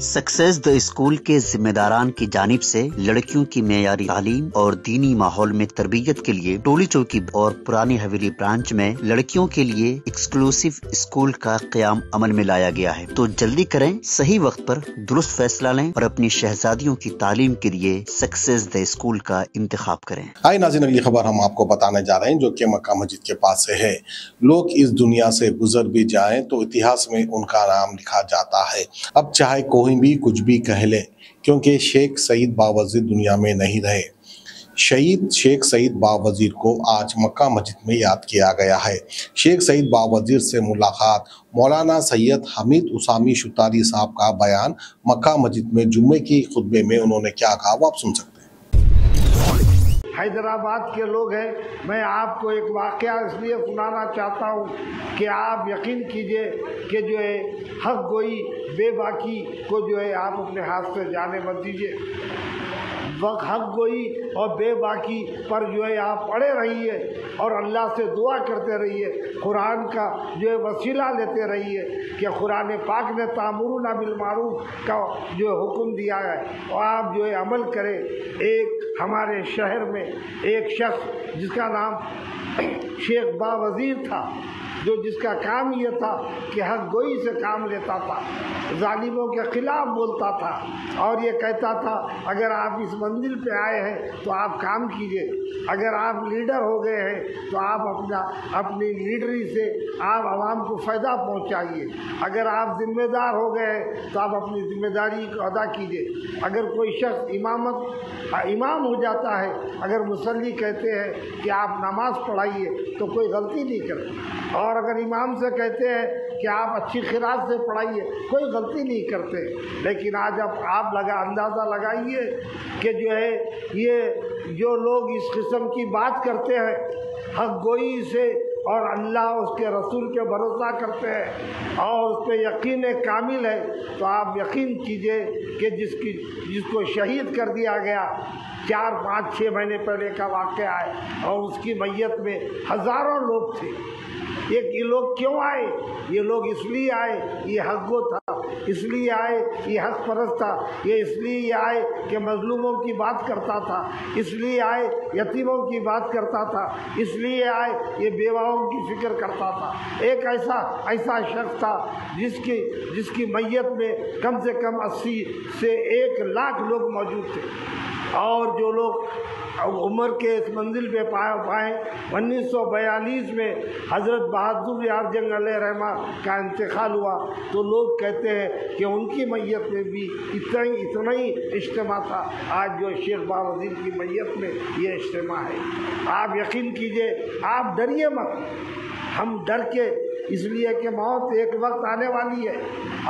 Success the school के जिम्मेदारान की जानिब से लड़कियों की मेयारी तालीम और दीनी माहौल में तरबियत के लिए टोली चौकी और पुरानी हवेली ब्रांच में लड़कियों के लिए एक्सक्लूसिव स्कूल का क़याम अमल में लाया गया है। तो जल्दी करें, सही वक्त पर दुरुस्त फैसला लें और अपनी शहजादियों की तालीम के लिए सक्सेस द स्कूल का इंतखाब करें। आइए नाज़रीन, अगली खबर हम आपको बताने जा रहे हैं जो कि मक्का मस्जिद के पास से है। लोग इस दुनिया से गुजर भी जाएं तो इतिहास में उनका नाम लिखा जाता है। अब चाहे कोई भी कुछ भी कह ले, क्योंकि शेख सईद बावजीर दुनिया में नहीं रहे। शहीद शेख सईद बावजीर को आज मक्का मस्जिद में याद किया गया है। शेख सईद बावजीर से मुलाकात, मौलाना सैयद हमीद उसामी शुतारी साहब का बयान, मक्का मस्जिद में जुम्मे की खुतबे में उन्होंने क्या कहा वो आप सुन सकते हैं। हैदराबाद के लोग हैं, मैं आपको एक वाक़या इसलिए सुनाना चाहता हूँ कि आप यकीन कीजिए कि जो है हक गोई बेबाकी को जो है आप अपने हाथ से जाने मत दीजिए। हक गोई और बेबाकी पर जो है आप पड़े रहिए और अल्लाह से दुआ करते रहिए, कुरान का जो है वसीला लेते रहिए कि कुरान पाक ने तामुरुना बिल मारूफ का जो है हुक्म दिया है और आप जो है अमल करें। एक हमारे शहर में एक शख्स जिसका नाम शेख बावजीर था, जो जिसका काम ये था कि हक गोई से काम लेता था, जालिमों के खिलाफ बोलता था और ये कहता था अगर आप इस मंजिल पे आए हैं तो आप काम कीजिए, अगर आप लीडर हो गए हैं तो आप अपनी लीडरी से आप आवाम को फ़ायदा पहुंचाइए, अगर आप ज़िम्मेदार हो गए हैं तो आप अपनी ज़िम्मेदारी को अदा कीजिए। अगर कोई शख्स इमाम हो जाता है, अगर मुसल्ली कहते हैं कि आप नमाज़ पढ़ाइए तो कोई गलती नहीं करते, और अगर इमाम से कहते हैं कि आप अच्छी खिरात से पढ़ाइए कोई गलती नहीं करते। लेकिन आज आप अंदाज़ा लगाइए कि जो है ये जो लोग इस किस्म की बात करते हैं हक गोई से और अल्लाह उसके रसूल के भरोसा करते हैं और उस पर यकीन कामिल है, तो आप यकीन कीजिए कि जिसको शहीद कर दिया गया 4, 5, 6 महीने पहले का वाक़या है और उसकी मैयत में हज़ारों लोग थे। ये लोग क्यों आए? ये लोग इसलिए आए ये हक गो था, इसलिए आए ये हक परस्त था, ये इसलिए आए कि मजलूमों की बात करता था, इसलिए आए यतीमों की बात करता था, इसलिए आए ये बेवाओं की फिक्र करता था। एक ऐसा शख्स था जिसकी मैयत में कम से कम 80 से 1 लाख लोग मौजूद थे और जो लोग उम्र के इस मंजिल पे पाए 1942 में हज़रत बहादुर यार जंग अलैहि रहमा का इंतकाल हुआ तो लोग कहते हैं कि उनकी मैयत में भी इतना ही इज्तिमा था। आज जो शेख बावजीर की मैयत में ये इज्तिमा है। आप यकीन कीजिए, आप डरिए मत। हम डर के इसलिए कि मौत एक वक्त आने वाली है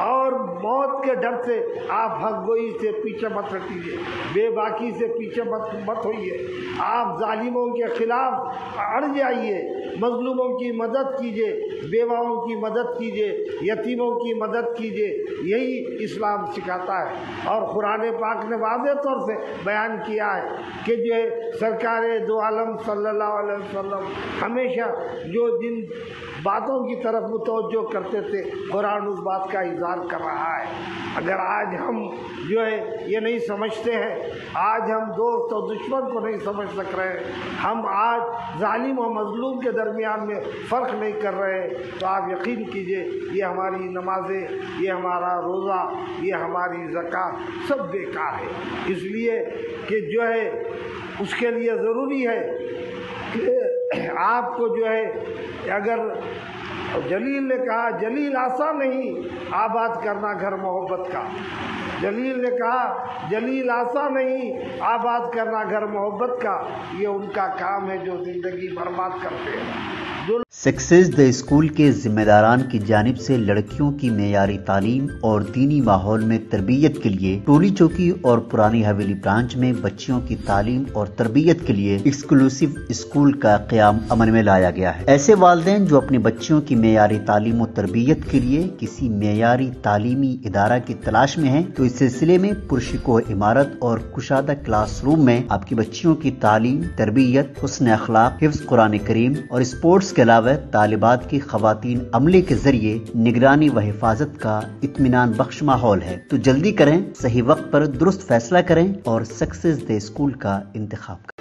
और मौत के डर से आप हक गोई से पीछे मत हटिए, बेबाकी से पीछे मत होइए, आप जालिमों के खिलाफ अड़ जाइए, मजलूमों की मदद कीजिए, बेवाओं की मदद कीजिए, यतीमों की मदद कीजिए। यही इस्लाम सिखाता है और कुरान पाक ने वाज़ेह तौर से बयान किया है कि जो सरकार दो आलम सल्लल्लाहु अलैहि वसल्लम हमेशा जो जिन बातों की तरफ मुतवज्जो करते थे, कुरान उस बात का इज़हार कर रहा है। अगर आज हम जो है ये नहीं समझते हैं, आज हम दोस्त और दुश्मन को नहीं समझ सक रहे हैं, हम आज जालिम और मजलूम के दरमियान में फ़र्क नहीं कर रहे हैं, तो आप यकीन कीजिए ये हमारी नमाज़ें, ये हमारा रोज़ा, ये हमारी ज़कात सब बेकार है। इसलिए कि जो है उसके लिए ज़रूरी है कि आपको जो है, अगर जलील ने कहा जलील आसान नहीं आबाद करना घर मोहब्बत का, जलील ने कहा जलील आसान नहीं आबाद करना घर मोहब्बत का, ये उनका काम है जो ज़िंदगी बर्बाद करते हैं। सक्सेस द स्कूल के जिम्मेदारान की जानिब से लड़कियों की मेयारी तालीम और दीनी माहौल में तरबियत के लिए टोली चौकी और पुरानी हवेली ब्रांच में बच्चियों की तालीम और तरबियत के लिए एक्सक्लूसिव स्कूल का क़याम अमल में लाया गया है। ऐसे वालिदैन जो अपने बच्चियों की मेयारी तालीम और तरबियत के लिए किसी मेयारी तालीमी इदारा की तलाश में हैं, तो इस सिलसिले में पुरशिको इमारत और कुशादा क्लासरूम में आपकी बच्चियों की तालीम, तरबियत, हुस्न अखलाक, हिफ्ज़ कुरान करीम और स्पोर्ट्स के अलावा طالبات کی خواتین عملے کے ذریعے نگرانی و حفاظت کا اطمینان بخش ماحول ہے۔ تو جلدی کریں، صحیح وقت پر درست فیصلہ کریں اور سکسیس دے اسکول کا انتخاب کریں۔